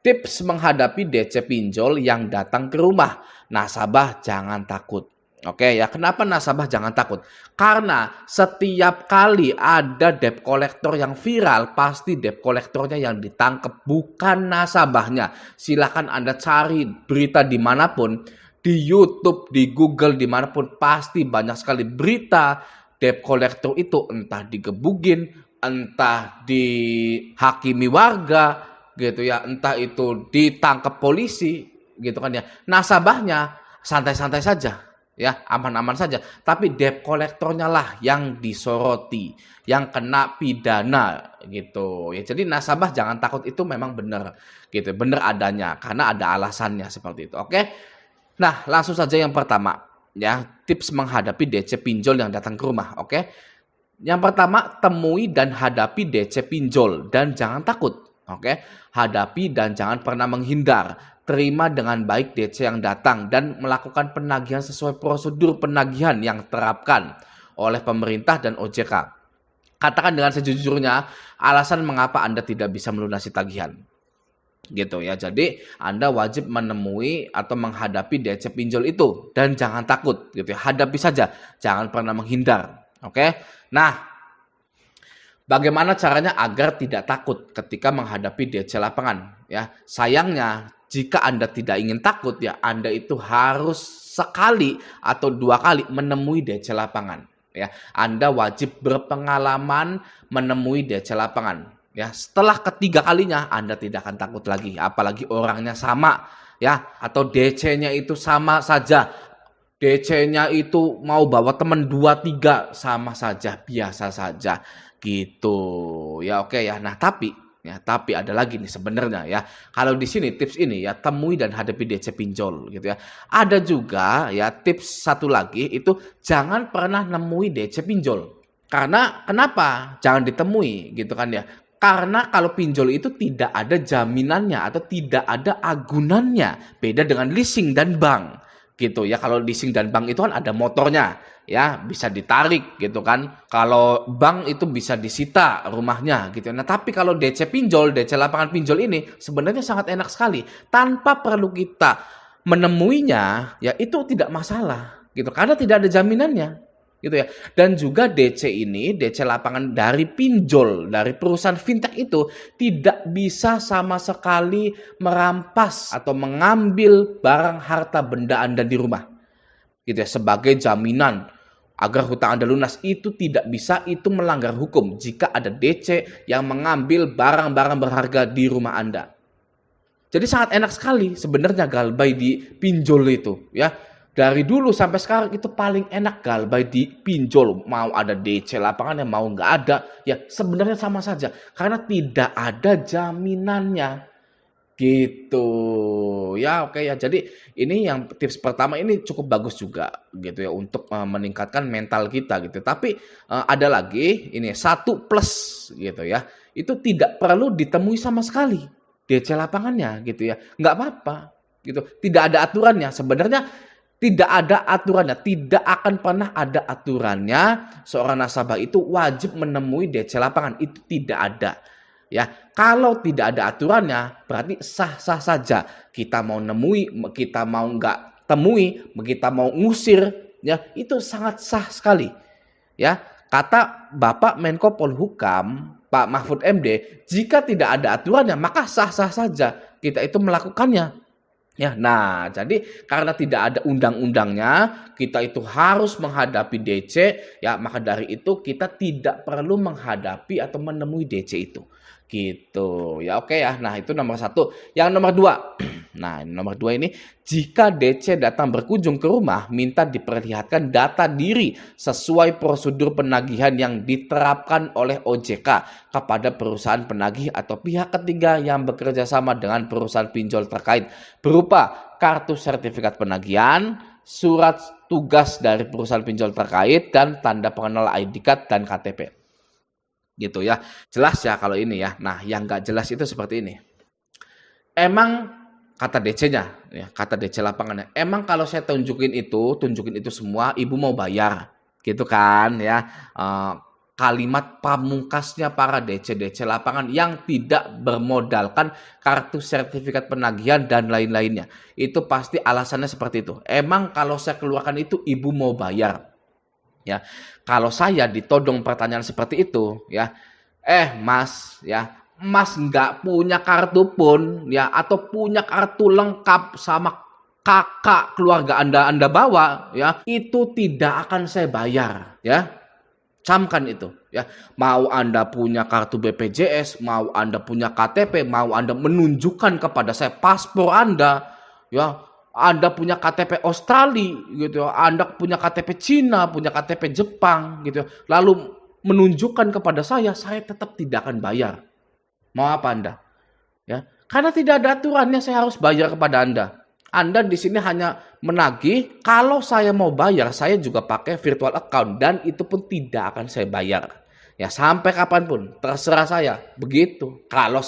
Tips menghadapi DC pinjol yang datang ke rumah. Nasabah jangan takut. Oke ya, kenapa nasabah jangan takut? Karena setiap kali ada debt collector yang viral, pasti debt collectornya yang ditangkap, bukan nasabahnya. Silahkan Anda cari berita dimanapun, di YouTube, di Google, dimanapun, pasti banyak sekali berita debt collector itu entah digebugin, entah dihakimi warga, gitu ya, entah itu ditangkap polisi, gitu kan ya. Nasabahnya santai-santai saja, ya, aman-aman saja. Tapi debt kolektornya lah yang disoroti, yang kena pidana, gitu. Ya, jadi nasabah jangan takut, itu memang benar, gitu, benar adanya, karena ada alasannya seperti itu. Oke, nah langsung saja yang pertama, ya, tips menghadapi DC pinjol yang datang ke rumah. Oke, yang pertama, temui dan hadapi DC pinjol dan jangan takut. Oke, hadapi dan jangan pernah menghindar. Terima dengan baik DC yang datang dan melakukan penagihan sesuai prosedur penagihan yang terapkan oleh pemerintah dan OJK. Katakan dengan sejujurnya alasan mengapa Anda tidak bisa melunasi tagihan. Gitu ya. Jadi Anda wajib menemui atau menghadapi DC pinjol itu dan jangan takut gitu ya. Hadapi saja, jangan pernah menghindar. Oke. Nah, bagaimana caranya agar tidak takut ketika menghadapi DC lapangan? Ya, sayangnya jika Anda tidak ingin takut ya, Anda itu harus sekali atau 2 kali menemui DC lapangan. Ya, Anda wajib berpengalaman menemui DC lapangan. Ya, setelah ketiga kalinya Anda tidak akan takut lagi, apalagi orangnya sama, ya, atau DC-nya itu sama saja. DC-nya itu mau bawa teman 2-3 sama saja, biasa saja gitu. Ya oke ya. Nah, tapi ada lagi nih sebenarnya ya. Kalau di sini tips ini ya, temui dan hadapi DC pinjol gitu ya. Ada juga ya tips satu lagi, itu jangan pernah nemui DC pinjol. Karena kenapa? Jangan ditemui gitu kan ya. Karena kalau pinjol itu tidak ada jaminannya atau tidak ada agunannya. Beda dengan leasing dan bank. Gitu ya. Kalau leasing dan bank itu kan ada motornya, ya, bisa ditarik gitu kan. Kalau bank itu bisa disita rumahnya gitu. Nah, tapi kalau DC pinjol, DC lapangan pinjol ini sebenarnya sangat enak sekali. Tanpa perlu kita menemuinya, ya itu tidak masalah gitu. Karena tidak ada jaminannya. Gitu ya. Dan juga DC ini, DC lapangan dari pinjol, dari perusahaan fintech itu tidak bisa sama sekali merampas atau mengambil barang harta benda Anda di rumah. Gitu ya, sebagai jaminan agar hutang Anda lunas, itu tidak bisa, itu melanggar hukum jika ada DC yang mengambil barang-barang berharga di rumah Anda. Jadi sangat enak sekali sebenarnya galbay di pinjol itu, ya. Dari dulu sampai sekarang itu paling enak galbay di pinjol. Mau ada DC lapangannya, mau nggak ada, ya sebenarnya sama saja. Karena tidak ada jaminannya. Gitu. Ya oke ya. Jadi ini yang tips pertama ini cukup bagus juga gitu ya, untuk meningkatkan mental kita gitu. Tapi ada lagi ini satu plus gitu ya. Itu tidak perlu ditemui sama sekali DC lapangannya gitu ya. Nggak apa-apa gitu. Tidak ada aturannya. Sebenarnya tidak ada aturannya, tidak akan pernah ada aturannya seorang nasabah itu wajib menemui DC lapangan, itu tidak ada. Ya, kalau tidak ada aturannya berarti sah-sah saja. Kita mau nemui, kita mau nggak temui, kita mau ngusir, ya itu sangat sah sekali. Ya, kata Bapak Menko Polhukam, Pak Mahfud MD, jika tidak ada aturannya maka sah-sah saja kita itu melakukannya. Ya, nah jadi karena tidak ada undang-undangnya, kita itu harus menghadapi DC, ya maka dari itu kita tidak perlu menghadapi atau menemui DC itu. Gitu. Ya oke ya. Nah, itu nomor 1. Yang nomor 2. Nah, nomor 2 ini, jika DC datang berkunjung ke rumah, minta diperlihatkan data diri sesuai prosedur penagihan yang diterapkan oleh OJK kepada perusahaan penagih atau pihak ketiga yang bekerja sama dengan perusahaan pinjol terkait, berupa kartu sertifikat penagihan, surat tugas dari perusahaan pinjol terkait, dan tanda pengenal ID card dan KTP. Gitu ya. Jelas ya kalau ini ya. Nah, yang nggak jelas itu seperti ini. Emang kata DC-nya, ya, kata DC lapangannya, emang kalau saya tunjukin itu semua, ibu mau bayar, gitu kan ya. kalimat pamungkasnya para DC-DC lapangan yang tidak bermodalkan kartu sertifikat penagihan dan lain-lainnya. Itu pasti alasannya seperti itu. Emang kalau saya keluarkan itu ibu mau bayar? Ya, kalau saya ditodong pertanyaan seperti itu, ya, mas, ya, mas nggak punya kartu pun, ya, atau punya kartu lengkap sama kakak keluarga Anda bawa, ya, itu tidak akan saya bayar, ya. Camkan itu, ya. Mau Anda punya kartu BPJS, mau Anda punya KTP, mau Anda menunjukkan kepada saya paspor Anda, ya, Anda punya KTP Australia, gitu, Anda punya KTP Cina, punya KTP Jepang, gitu, lalu menunjukkan kepada saya tetap tidak akan bayar. Mau apa Anda? Ya, karena tidak ada aturannya saya harus bayar kepada Anda. Anda di sini hanya menagih, kalau saya mau bayar, saya juga pakai virtual account dan itu pun tidak akan saya bayar. Ya sampai kapanpun, terserah saya. Begitu. Kalau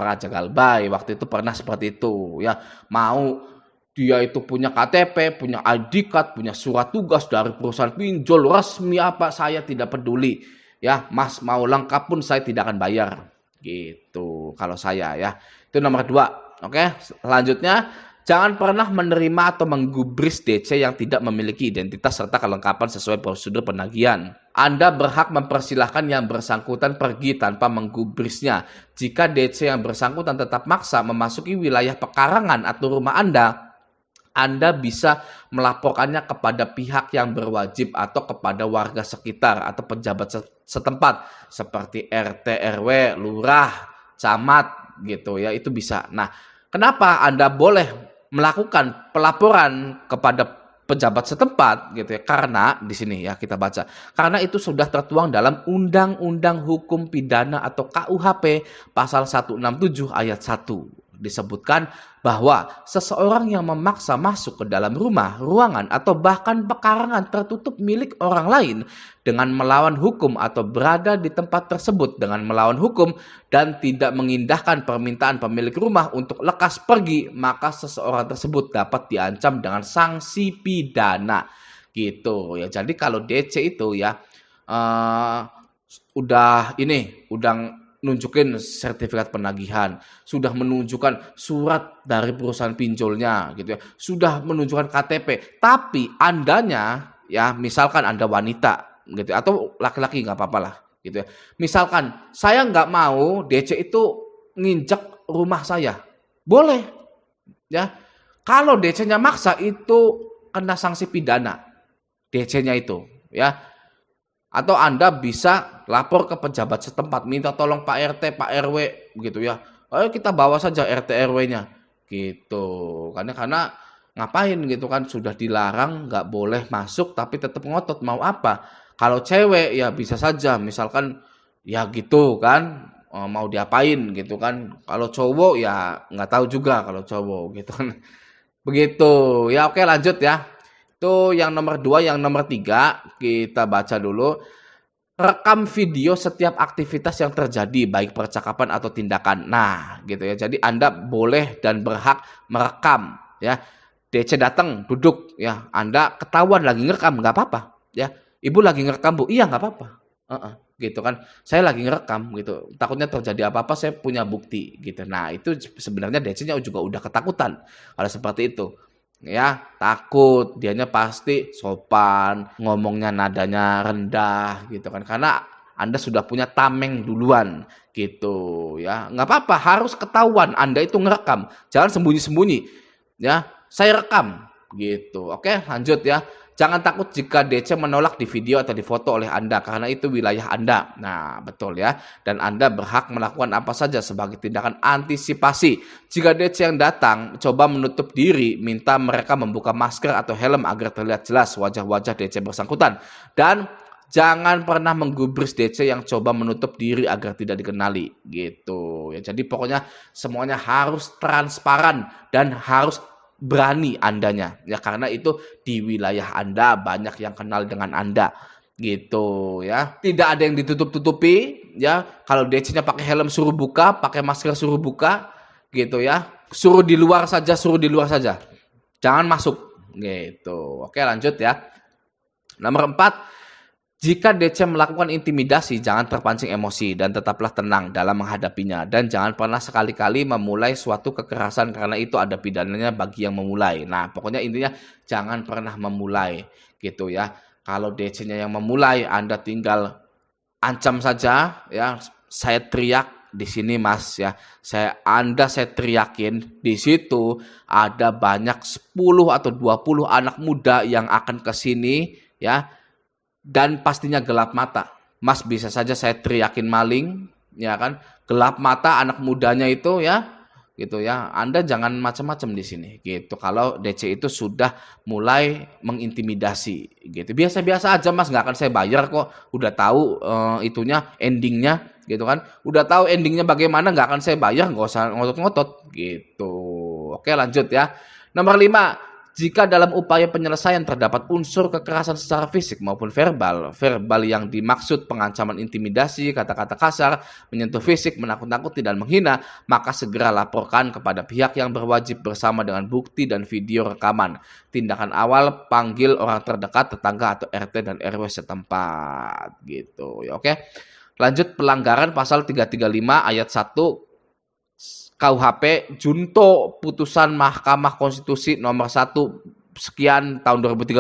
Raja Galbay waktu itu pernah seperti itu. Ya mau dia itu punya KTP, punya ID card, punya surat tugas dari perusahaan pinjol resmi apa, saya tidak peduli. Ya mas mau lengkap pun saya tidak akan bayar. Gitu kalau saya ya. Itu nomor 2. Oke, selanjutnya jangan pernah menerima atau menggubris DC yang tidak memiliki identitas serta kelengkapan sesuai prosedur penagihan. Anda berhak mempersilahkan yang bersangkutan pergi tanpa menggubrisnya. Jika DC yang bersangkutan tetap maksa memasuki wilayah pekarangan atau rumah Anda bisa melaporkannya kepada pihak yang berwajib atau kepada warga sekitar atau pejabat setempat seperti RT, RW, lurah, camat gitu ya, itu bisa. Nah, kenapa Anda boleh melakukan pelaporan kepada pejabat setempat gitu ya? Karena di sini ya kita baca. Karena itu sudah tertuang dalam Undang-Undang Hukum Pidana atau KUHP pasal 167 ayat 1. Disebutkan bahwa seseorang yang memaksa masuk ke dalam rumah, ruangan, atau bahkan pekarangan tertutup milik orang lain dengan melawan hukum atau berada di tempat tersebut dengan melawan hukum dan tidak mengindahkan permintaan pemilik rumah untuk lekas pergi, maka seseorang tersebut dapat diancam dengan sanksi pidana. Gitu ya. Jadi kalau DC itu ya udah nunjukin sertifikat penagihan, sudah menunjukkan surat dari perusahaan pinjolnya gitu ya, sudah menunjukkan KTP, tapi Andanya ya misalkan Anda wanita gitu atau laki-laki nggak apa-apa lah gitu ya. Misalkan saya nggak mau DC itu nginjek rumah saya, boleh ya. Kalau DC-nya maksa itu kena sanksi pidana DC-nya itu ya. Atau Anda bisa lapor ke pejabat setempat, minta tolong Pak RT, Pak RW gitu ya. Ayo kita bawa saja RT RW-nya gitu. Karena ngapain gitu kan, sudah dilarang nggak boleh masuk tapi tetap ngotot mau apa. Kalau cewek ya bisa saja misalkan ya gitu kan, mau diapain gitu kan. Kalau cowok ya nggak tahu juga kalau cowok gitu kan. Begitu. Ya oke lanjut ya. Itu yang nomor 2, yang nomor 3 kita baca dulu. Rekam video setiap aktivitas yang terjadi baik percakapan atau tindakan. Nah, gitu ya. Jadi Anda boleh dan berhak merekam ya. DC datang, duduk ya. Anda ketahuan lagi ngerekam, nggak apa-apa ya. Ibu lagi ngerekam, Bu. Iya, nggak apa-apa. Gitu kan. Saya lagi ngerekam gitu. Takutnya terjadi apa-apa, saya punya bukti gitu. Nah, itu sebenarnya DC-nya juga udah ketakutan kalau seperti itu. Ya takut, dianya pasti sopan, ngomongnya nadanya rendah gitu kan, karena Anda sudah punya tameng duluan gitu ya. Nggak apa-apa, harus ketahuan Anda itu ngerekam, jangan sembunyi-sembunyi ya, saya rekam gitu. Oke lanjut ya. Jangan takut jika DC menolak di video atau di foto oleh Anda karena itu wilayah Anda. Nah, betul ya. Dan Anda berhak melakukan apa saja sebagai tindakan antisipasi. Jika DC yang datang coba menutup diri, minta mereka membuka masker atau helm agar terlihat jelas wajah-wajah DC bersangkutan. Dan jangan pernah menggubris DC yang coba menutup diri agar tidak dikenali gitu. Ya, jadi pokoknya semuanya harus transparan dan harus berani Andanya ya, karena itu di wilayah Anda banyak yang kenal dengan Anda gitu ya. Tidak ada yang ditutup-tutupi ya. Kalau DC-nya pakai helm suruh buka, pakai masker suruh buka gitu ya. Suruh di luar saja. Jangan masuk gitu. Oke, lanjut ya. Nomor 4, Jika DC melakukan intimidasi, jangan terpancing emosi dan tetaplah tenang dalam menghadapinya. Dan jangan pernah sekali-kali memulai suatu kekerasan karena itu ada pidananya bagi yang memulai. Nah, pokoknya intinya jangan pernah memulai gitu ya. Kalau DC-nya yang memulai, Anda tinggal ancam saja ya. Saya teriak di sini Mas ya. Saya teriakin di situ ada banyak 10 atau 20 anak muda yang akan ke sini ya. Dan pastinya gelap mata. Mas bisa saja saya teriakin maling, ya kan? Gelap mata anak mudanya itu ya, gitu ya. Anda jangan macam-macam di sini, gitu. Kalau DC itu sudah mulai mengintimidasi, gitu. Biasa-biasa aja Mas, nggak akan saya bayar kok. Udah tahu itunya, endingnya, gitu kan? Udah tahu endingnya bagaimana, nggak akan saya bayar, nggak usah ngotot-ngotot, gitu. Oke, lanjut ya. Nomor 5. Jika dalam upaya penyelesaian terdapat unsur kekerasan secara fisik maupun verbal yang dimaksud pengancaman intimidasi, kata-kata kasar, menyentuh fisik, menakut-nakuti dan menghina, maka segera laporkan kepada pihak yang berwajib bersama dengan bukti dan video rekaman. Tindakan awal, panggil orang terdekat, tetangga atau RT dan RW setempat. Gitu, ya, oke. Lanjut, pelanggaran pasal 335 ayat 1 KUHP junto putusan Mahkamah Konstitusi nomor 1 sekian tahun 2013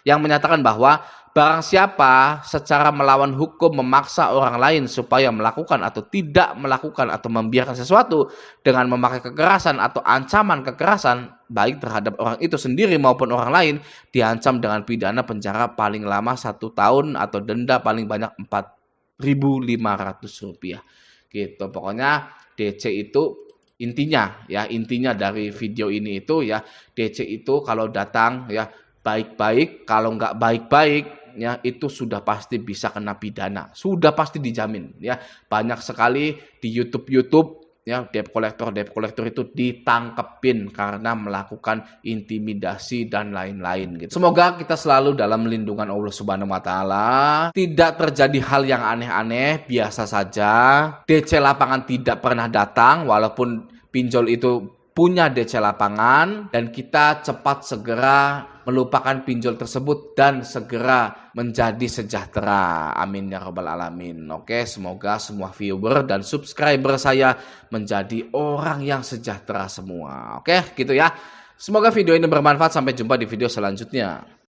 yang menyatakan bahwa barang siapa secara melawan hukum memaksa orang lain supaya melakukan atau tidak melakukan atau membiarkan sesuatu dengan memakai kekerasan atau ancaman kekerasan baik terhadap orang itu sendiri maupun orang lain diancam dengan pidana penjara paling lama 1 tahun atau denda paling banyak Rp4.500. Gitu. Pokoknya DC itu intinya dari video ini itu ya, DC itu kalau datang ya baik-baik, kalau nggak baik-baik ya itu sudah pasti bisa kena pidana, sudah pasti dijamin ya. Banyak sekali di YouTube ya debt collector itu ditangkepin karena melakukan intimidasi dan lain-lain gitu. Semoga kita selalu dalam lindungan Allah Subhanahu wa taala. Tidak terjadi hal yang aneh-aneh, biasa saja. DC lapangan tidak pernah datang walaupun pinjol itu punya DC lapangan, dan kita cepat segera melupakan pinjol tersebut dan segera menjadi sejahtera. Amin ya rabbal alamin. Oke, semoga semua viewer dan subscriber saya menjadi orang yang sejahtera semua. Oke, gitu ya. Semoga video ini bermanfaat. Sampai jumpa di video selanjutnya.